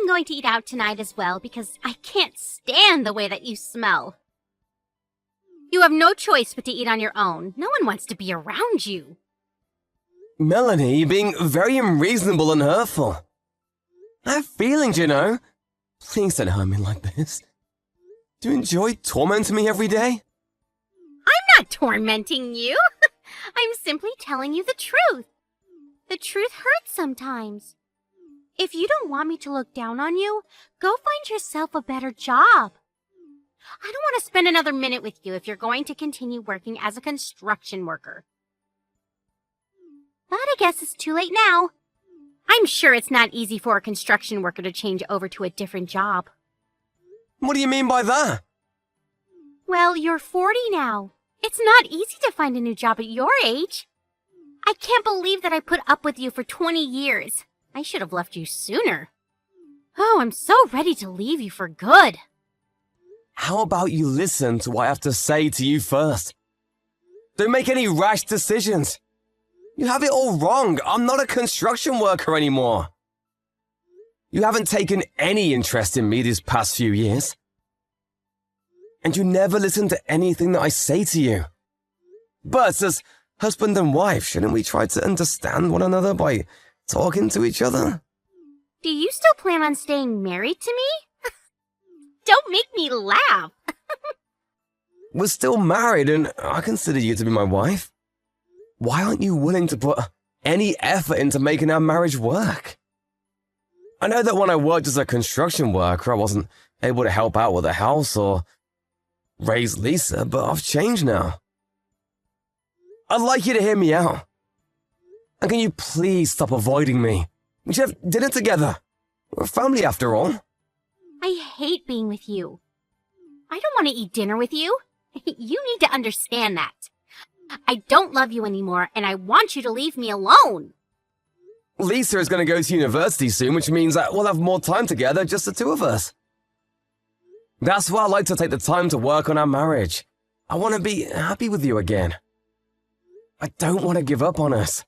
I'm going to eat out tonight as well because I can't stand the way that you smell. You have no choice but to eat on your own. No one wants to be around you. Melanie, you're being very unreasonable and hurtful. I have feelings, you know. Please don't hurt me like this. Do you enjoy tormenting me every day? I'm not tormenting you. I'm simply telling you the truth. The truth hurts sometimes. If you don't want me to look down on you, go find yourself a better job. I don't want to spend another minute with you if you're going to continue working as a construction worker. But I guess it's too late now. I'm sure it's not easy for a construction worker to change over to a different job. What do you mean by that? Well, you're 40 now. It's not easy to find a new job at your age. I can't believe that I put up with you for 20 years. I should have left you sooner. Oh, I'm so ready to leave you for good. How about you listen to what I have to say to you first? Don't make any rash decisions. You have it all wrong. I'm not a construction worker anymore. You haven't taken any interest in me these past few years. And you never listen to anything that I say to you. But as husband and wife, shouldn't we try to understand one another by talking to each other? Do you still plan on staying married to me? Don't make me laugh. We're still married and I consider you to be my wife. Why aren't you willing to put any effort into making our marriage work? I know that when I worked as a construction worker, I wasn't able to help out with the house or raise Lisa, but I've changed now. I'd like you to hear me out. And can you please stop avoiding me? We should have dinner together. We're a family after all. I hate being with you. I don't want to eat dinner with you. You need to understand that. I don't love you anymore, and I want you to leave me alone. Lisa is going to go to university soon, which means that we'll have more time together, just the two of us. That's why I like to take the time to work on our marriage. I want to be happy with you again. I don't want to give up on us.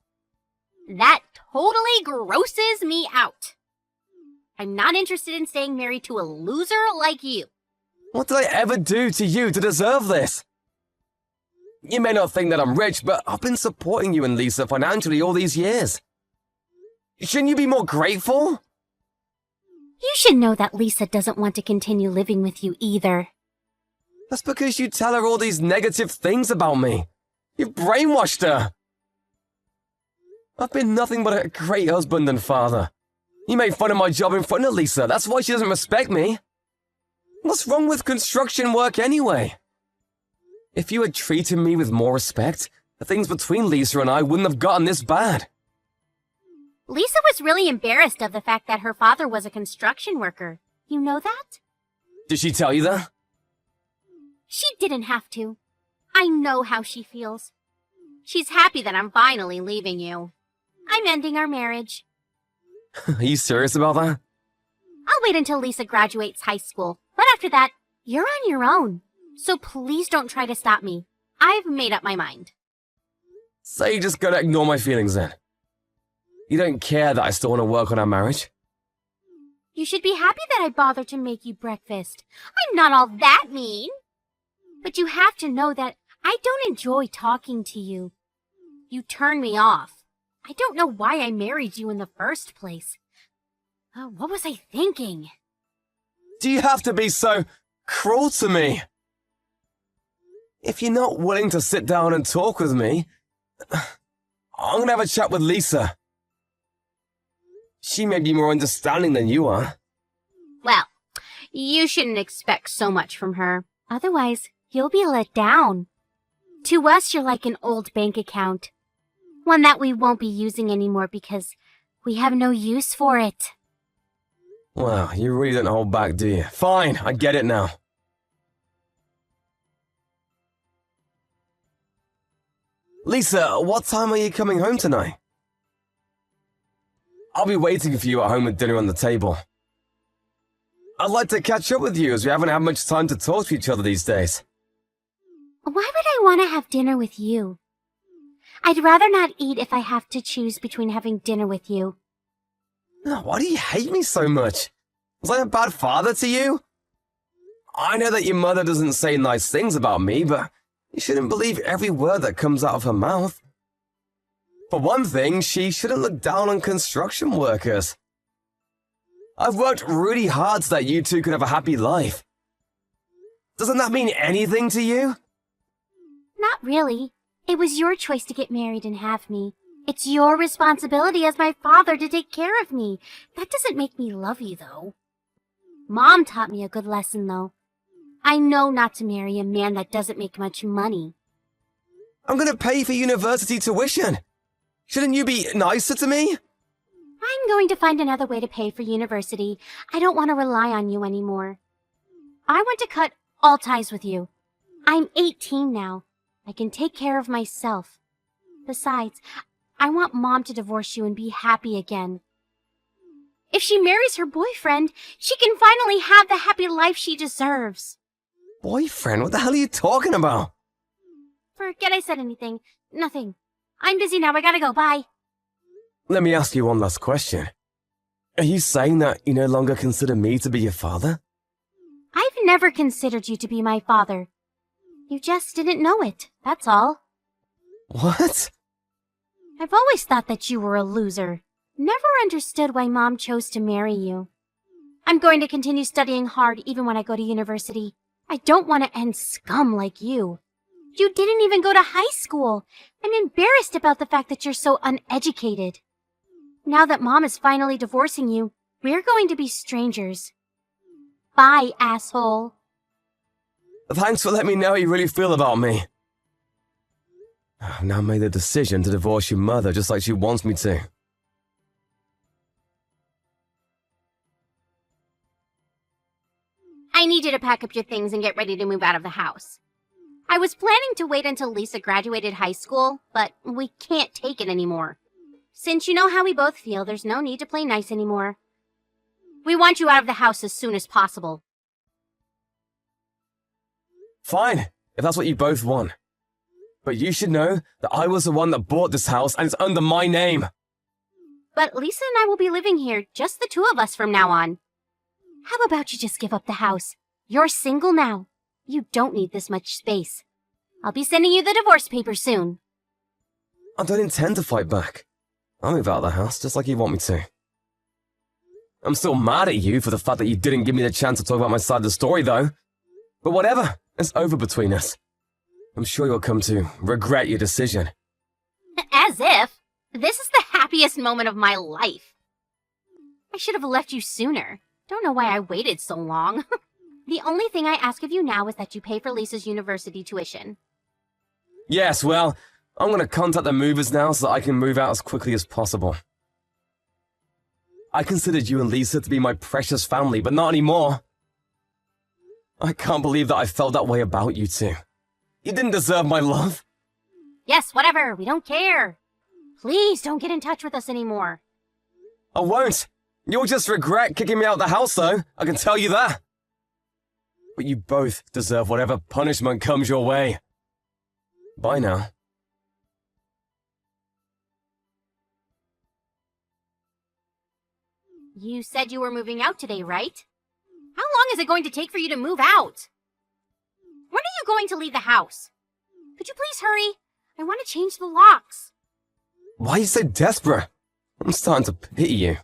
That totally grosses me out. I'm not interested in staying married to a loser like you. What did I ever do to you to deserve this? You may not think that I'm rich, but I've been supporting you and Lisa financially all these years. Shouldn't you be more grateful? You should know that Lisa doesn't want to continue living with you either. That's because you tell her all these negative things about me. You've brainwashed her. I've been nothing but a great husband and father. You made fun of my job in front of Lisa. That's why she doesn't respect me. What's wrong with construction work anyway? If you had treated me with more respect, the things between Lisa and I wouldn't have gotten this bad. Lisa was really embarrassed of the fact that her father was a construction worker. You know that? Did she tell you that? She didn't have to. I know how she feels. She's happy that I'm finally leaving you. I'm ending our marriage. Are you serious about that? I'll wait until Lisa graduates high school. But after that, you're on your own. So please don't try to stop me. I've made up my mind. So you're just gonna ignore my feelings then? You don't care that I still want to work on our marriage? You should be happy that I bothered to make you breakfast. I'm not all that mean. But you have to know that I don't enjoy talking to you. You turn me off. I don't know why I married you in the first place. What was I thinking? Do you have to be so cruel to me? If you're not willing to sit down and talk with me, I'm gonna have a chat with Lisa. She may be more understanding than you are. Well, you shouldn't expect so much from her. Otherwise, you'll be let down. To us, you're like an old bank account. One that we won't be using anymore because we have no use for it. Well, you really don't hold back, do you? Fine, I get it now. Lisa, what time are you coming home tonight? I'll be waiting for you at home with dinner on the table. I'd like to catch up with you as we haven't had much time to talk to each other these days. Why would I want to have dinner with you? I'd rather not eat if I have to choose between having dinner with you. Why do you hate me so much? Was I a bad father to you? I know that your mother doesn't say nice things about me, but you shouldn't believe every word that comes out of her mouth. For one thing, she shouldn't look down on construction workers. I've worked really hard so that you two could have a happy life. Doesn't that mean anything to you? Not really. It was your choice to get married and have me. It's your responsibility as my father to take care of me. That doesn't make me love you, though. Mom taught me a good lesson, though. I know not to marry a man that doesn't make much money. I'm gonna pay for university tuition. Shouldn't you be nicer to me? I'm going to find another way to pay for university. I don't want to rely on you anymore. I want to cut all ties with you. I'm 18 now. I can take care of myself. Besides, I want Mom to divorce you and be happy again. If she marries her boyfriend, she can finally have the happy life she deserves. Boyfriend? What the hell are you talking about? Forget I said anything. Nothing. I'm busy now. I gotta go. Bye. Let me ask you one last question. Are you saying that you no longer consider me to be your father? I've never considered you to be my father. You just didn't know it, that's all. What? I've always thought that you were a loser. Never understood why Mom chose to marry you. I'm going to continue studying hard even when I go to university. I don't want to end scum like you. You didn't even go to high school. I'm embarrassed about the fact that you're so uneducated. Now that Mom is finally divorcing you, we're going to be strangers. Bye, asshole. Thanks for letting me know how you really feel about me. I've now made the decision to divorce your mother just like she wants me to. I need you to pack up your things and get ready to move out of the house. I was planning to wait until Lisa graduated high school, but we can't take it anymore. Since you know how we both feel, there's no need to play nice anymore. We want you out of the house as soon as possible. Fine, if that's what you both want. But you should know that I was the one that bought this house and it's under my name. But Lisa and I will be living here, just the two of us from now on. How about you just give up the house? You're single now. You don't need this much space. I'll be sending you the divorce papers soon. I don't intend to fight back. I'll move out of the house just like you want me to. I'm still mad at you for the fact that you didn't give me the chance to talk about my side of the story, though. But whatever, it's over between us. I'm sure you'll come to regret your decision. As if. This is the happiest moment of my life. I should have left you sooner. Don't know why I waited so long. The only thing I ask of you now is that you pay for Lisa's university tuition. Yes, well, I'm going to contact the movers now so that I can move out as quickly as possible. I considered you and Lisa to be my precious family, but not anymore. I can't believe that I felt that way about you two. You didn't deserve my love. Yes, whatever. We don't care. Please don't get in touch with us anymore. I won't. You'll just regret kicking me out of the house, though. I can tell you that. But you both deserve whatever punishment comes your way. Bye now. You said you were moving out today, right? How long is it going to take for you to move out? When are you going to leave the house? Could you please hurry? I want to change the locks. Why are you so desperate? I'm starting to pity you.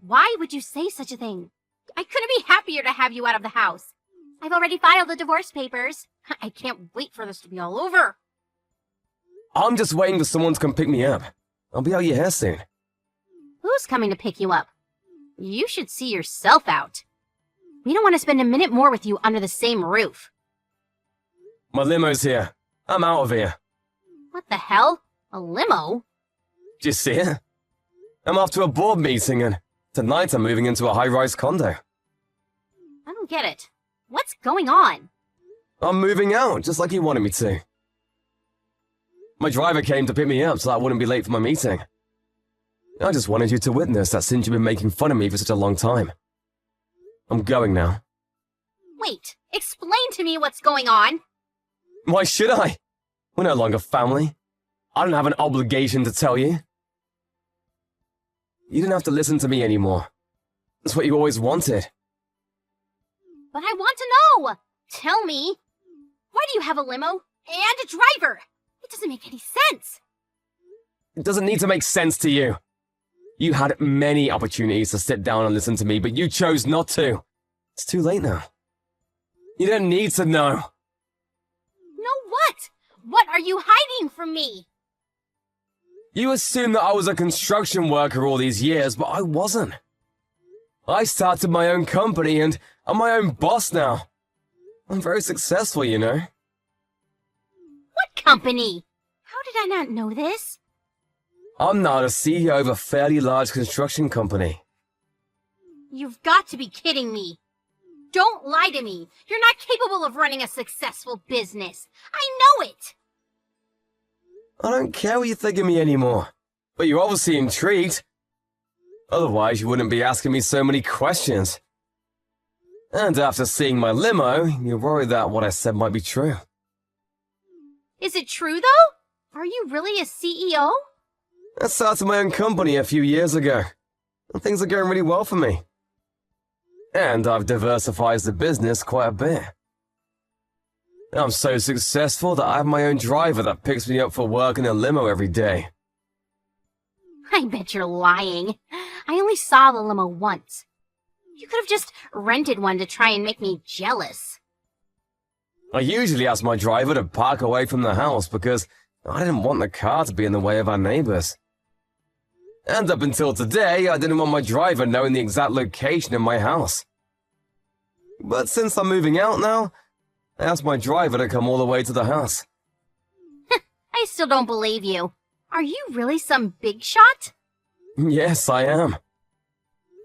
Why would you say such a thing? I couldn't be happier to have you out of the house. I've already filed the divorce papers. I can't wait for this to be all over. I'm just waiting for someone to come pick me up. I'll be out your hair soon. Who's coming to pick you up? You should see yourself out. We don't want to spend a minute more with you under the same roof. My limo's here. I'm out of here. What the hell? A limo? Do you see it? I'm off to a board meeting and tonight I'm moving into a high-rise condo. I don't get it. What's going on? I'm moving out, just like you wanted me to. My driver came to pick me up so I wouldn't be late for my meeting. I just wanted you to witness that since you've been making fun of me for such a long time. I'm going now. Wait, explain to me what's going on. Why should I? We're no longer family. I don't have an obligation to tell you. You don't have to listen to me anymore. That's what you always wanted. But I want to know! Tell me! Why do you have a limo and a driver? It doesn't make any sense! It doesn't need to make sense to you. You had many opportunities to sit down and listen to me, but you chose not to. It's too late now. You don't need to know. No what? What are you hiding from me? You assumed that I was a construction worker all these years, but I wasn't. I started my own company and I'm my own boss now. I'm very successful, you know. What company? How did I not know this? I'm now the CEO of a fairly large construction company. You've got to be kidding me. Don't lie to me. You're not capable of running a successful business. I know it. I don't care what you think of me anymore, but you're obviously intrigued. Otherwise, you wouldn't be asking me so many questions. And after seeing my limo, you're worried that what I said might be true. Is it true, though? Are you really a CEO? I started my own company a few years ago, and things are going really well for me. And I've diversified the business quite a bit. I'm so successful that I have my own driver that picks me up for work in a limo every day. I bet you're lying. I only saw the limo once. You could have just rented one to try and make me jealous. I usually ask my driver to park away from the house because I didn't want the car to be in the way of our neighbors. And up until today, I didn't want my driver knowing the exact location of my house. But since I'm moving out now, I asked my driver to come all the way to the house. I still don't believe you. Are you really some big shot? Yes, I am.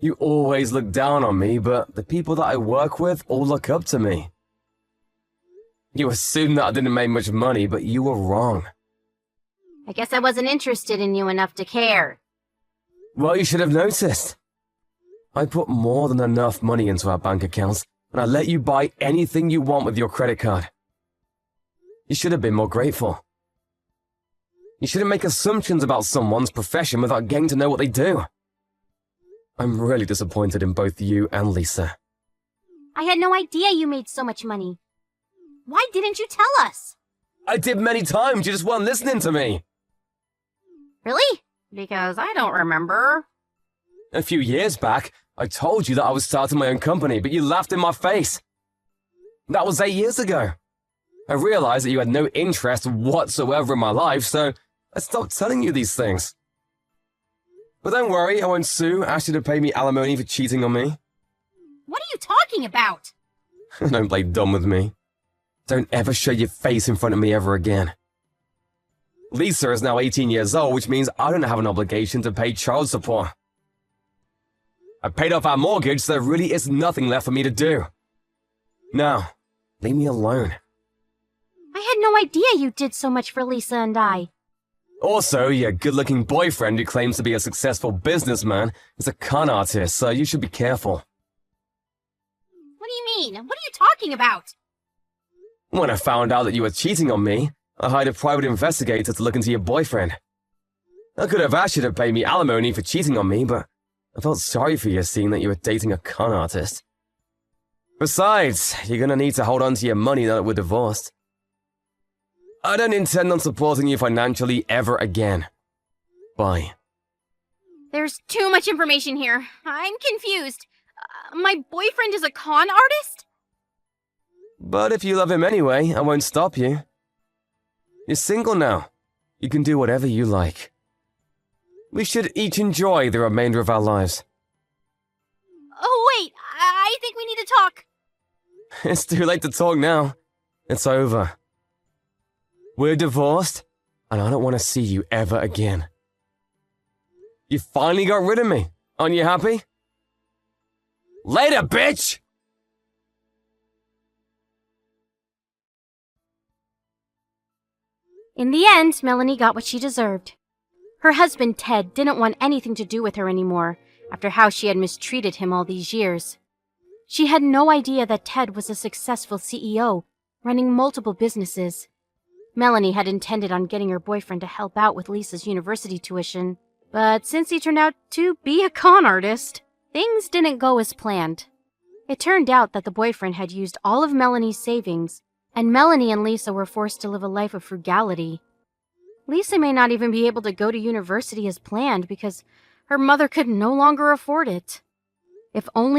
You always look down on me, but the people that I work with all look up to me. You assumed that I didn't make much money, but you were wrong. I guess I wasn't interested in you enough to care. Well, you should have noticed. I put more than enough money into our bank accounts, and I let you buy anything you want with your credit card. You should have been more grateful. You shouldn't make assumptions about someone's profession without getting to know what they do. I'm really disappointed in both you and Lisa. I had no idea you made so much money. Why didn't you tell us? I did many times, you just weren't listening to me. Really? Because I don't remember. A few years back, I told you that I was starting my own company, but you laughed in my face. That was 8 years ago. I realized that you had no interest whatsoever in my life, so I stopped telling you these things. But don't worry, I won't sue, ask you to pay me alimony for cheating on me. What are you talking about? Don't play dumb with me. Don't ever show your face in front of me ever again. Lisa is now 18 years old, which means I don't have an obligation to pay child support. I paid off our mortgage, so there really is nothing left for me to do. Now, leave me alone. I had no idea you did so much for Lisa and I. Also, your good-looking boyfriend who claims to be a successful businessman is a con artist, so you should be careful. What do you mean? What are you talking about? When I found out that you were cheating on me, I hired a private investigator to look into your boyfriend. I could have asked you to pay me alimony for cheating on me, but I felt sorry for you seeing that you were dating a con artist. Besides, you're gonna need to hold on to your money now that we're divorced. I don't intend on supporting you financially ever again. Bye. There's too much information here. I'm confused. My boyfriend is a con artist? But if you love him anyway, I won't stop you. You're single now. You can do whatever you like. We should each enjoy the remainder of our lives. Oh, wait. I think we need to talk. It's too late to talk now. It's over. We're divorced, and I don't want to see you ever again. You finally got rid of me. Aren't you happy? Later, bitch! In the end, Melanie got what she deserved. Her husband, Ted, didn't want anything to do with her anymore after how she had mistreated him all these years. She had no idea that Ted was a successful CEO, running multiple businesses. Melanie had intended on getting her boyfriend to help out with Lisa's university tuition, but since he turned out to be a con artist, Things didn't go as planned. It turned out that the boyfriend had used all of Melanie's savings, and Melanie and Lisa were forced to live a life of frugality. Lisa may not even be able to go to university as planned because her mother could no longer afford it. If only